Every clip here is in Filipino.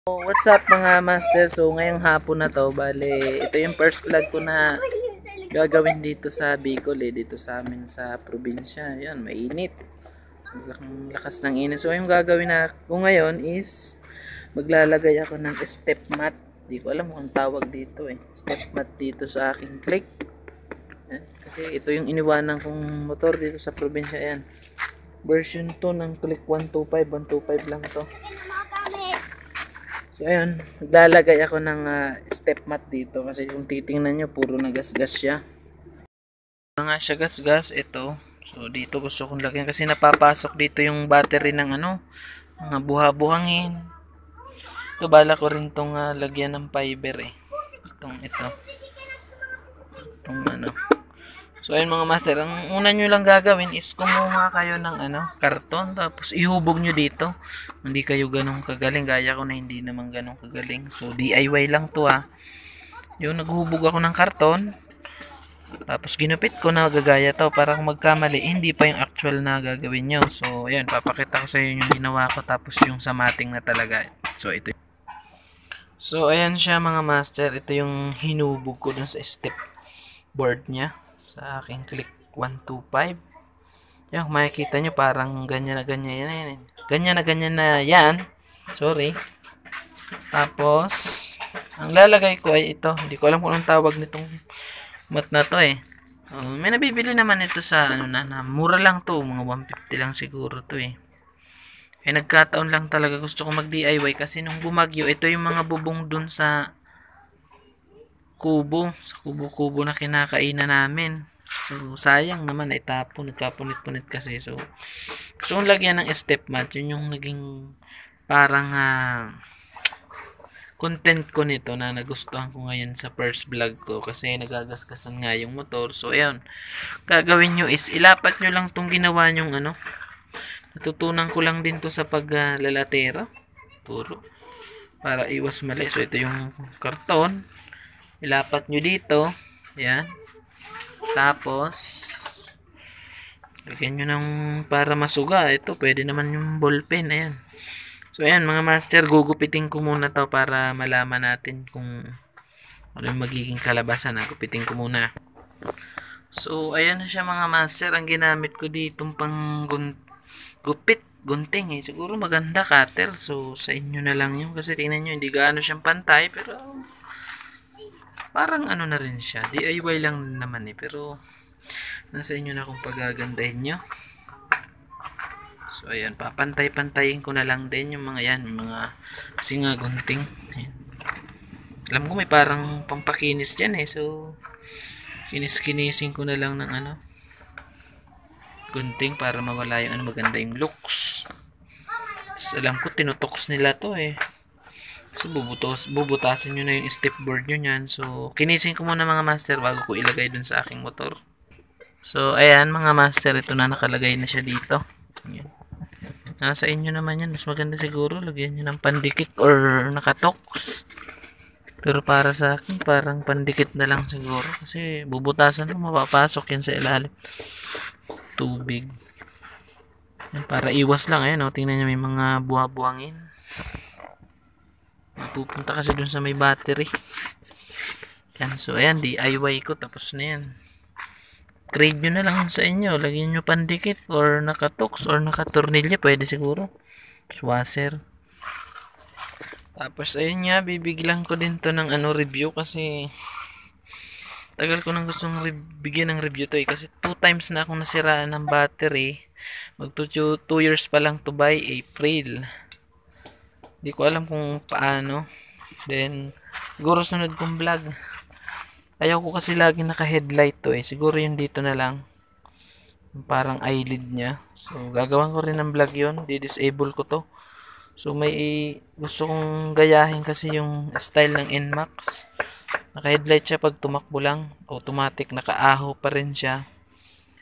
What's up mga master? So ngayong hapon na to, bale, ito yung first vlog ko na gagawin dito sa Bicol dito sa amin sa probinsya. Yan, mainit. Sobrang lakas ng init. So yung gagawin na ko ngayon is maglalagay ako ng step mat. Di ko alam kung tawag dito Step mat dito sa aking click. Yan. Kasi ito yung iniwanan kong motor dito sa probinsya. Yan. Version 2 ng click 125. 125 lang to. So ayun, naglalagay ako ng step mat dito kasi kung titingnan nyo puro nagasgas siya. Nga siya gasgas ito. So dito gusto kong lagyan kasi napapasok dito yung battery ng mga buha-buhangin. Ito bala ko rin tong lagyan ng fiber ito. Itong. So ayun mga master, ang una nyo lang gagawin is kumuha kayo ng karton tapos ihubog nyo dito. Hindi kayo ganong kagaling, gaya ko na hindi naman ganong kagaling. So DIY lang to Yung naghubog ako ng karton tapos ginupit ko na gagaya to para kung magkamali hindi pa yung actual na gagawin nyo. So ayun, papakita ko sa inyo yung ginawa ko tapos yung sa mating na talaga. So ito. So ayan siya mga master, ito yung hinubog ko dun sa step board niya sa aking click 125. Yan, kung makikita nyo parang ganyan na ganyan yan. Ganyan na yan. Sorry. Tapos, ang lalagay ko ay ito. Hindi ko alam kung anong tawag nitong mat na to may nabibili naman ito sa na mura lang to. Mga 150 lang siguro to nagkataon lang talaga gusto ko mag DIY kasi nung bumagyo, ito yung mga bubong dun sa kubo na kinakainan namin. So sayang naman itapon, nagkapunit-punit kasi. So gusto kong lagyan ng step mat, yun yung naging parang content ko nito na nagustuhan ko ngayon sa first vlog ko kasi nagagasgasan nga yung motor. So ayun, gagawin nyo is ilapat nyo lang tong ginawa nyong natutunan ko lang din to sa paglalatera puro para iwas mali. So ito yung karton, ilapat nyo dito. Yan. Tapos, lagyan nyo ng para masuga. Ito, pwede naman yung ballpen. Ayan. So, ayan mga master, gugupitin ko muna to para malaman natin kung ano yung magiging kalabasan. Gupitin ko muna. So, ayan na siya mga master. Ang ginamit ko dito pang gunting Siguro maganda cutter. So, sa inyo na lang yun. Kasi tingnan nyo, hindi gaano siyang pantay. Pero, parang na rin siya. DIY lang naman pero nasa inyo na kung pagagandahin nyo. So ayan, papantay-pantayin ko na lang din yung mga yan, mga kasi nga gunting. Ayan. Alam ko may parang pampakinis dyan so kinis-kinisin ko na lang ng gunting para mawala yung maganda yung looks. So, alam ko tinutoks nila to So, bubutasin nyo na yung step board nyo yan. So, kinisin ko muna mga master bago ko ilagay dun sa aking motor. So, ayan mga master, ito na nakalagay na siya dito. Ayan. Nasa inyo naman yan. Mas maganda siguro, lagyan nyo ng pandikit or nakatoks. Pero para sa akin, parang pandikit na lang siguro. Kasi bubutasan mo, mapapasok yan sa ilalim. Tubig. Ayan, para iwas lang. Ayan tingnan nyo may mga buha-buhangin. Pupunta kasi dun sa may battery. Yan. So, ayan. DIY ko. Tapos na yan. Trade nyo na lang sa inyo. Lagyan nyo pandikit or nakatoks or nakatornilya. Pwede siguro. Washer. Tapos, ayun nga. Bibiglan ko din to ng review kasi tagal ko nang gustong bigyan ng review to kasi 2 times na akong nasiraan ng battery. Mag 2 years pa lang to by April. Di ko alam kung paano. Then, siguro sunod kong vlog. Ayaw ko kasi lagi naka-headlight to Siguro yung dito na lang. Parang eyelid niya. So, gagawin ko rin ng vlog yun. Di-disable ko to. So, may gusto kong gayahin kasi yung style ng NMAX. Naka-headlight siya pag tumakbo lang. Automatic, nakaaho pa rin siya.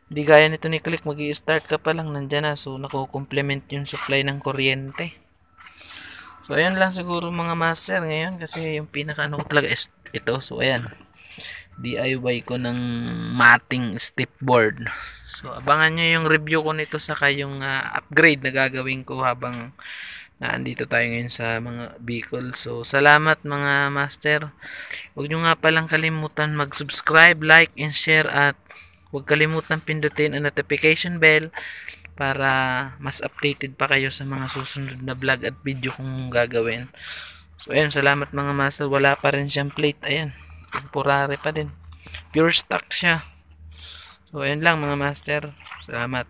Di gaya nito ni Click. Mag-i-start ka pa lang, nandyan na. So, nako-complement yung supply ng kuryente. So, ayan lang siguro mga master ngayon kasi yung pinaka ko talaga is ito. So, ayan. DIY ko ng mating step board. So, abangan nyo yung review ko nito saka yung upgrade na gagawin ko habang na andito tayo ngayon sa mga Bicol. So, salamat mga master. Huwag nyo nga palang kalimutan mag-subscribe, like, and share at huwag kalimutan pindutin ang notification bell para mas updated pa kayo sa mga susunod na vlog at video kong gagawin. So, ayun, salamat mga master. Wala pa rin siyang plate. Ayan, temporary pa din. Pure stock siya. So, ayun lang mga master. Salamat.